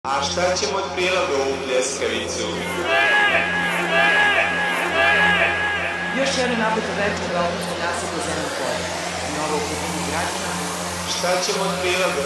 A šta ćemo od priloga u pljeskavicu? Još jedno napeto večer u Beogradskom naselju Zemun polje. Novo okupljanje građana. Šta ćemo od priloga?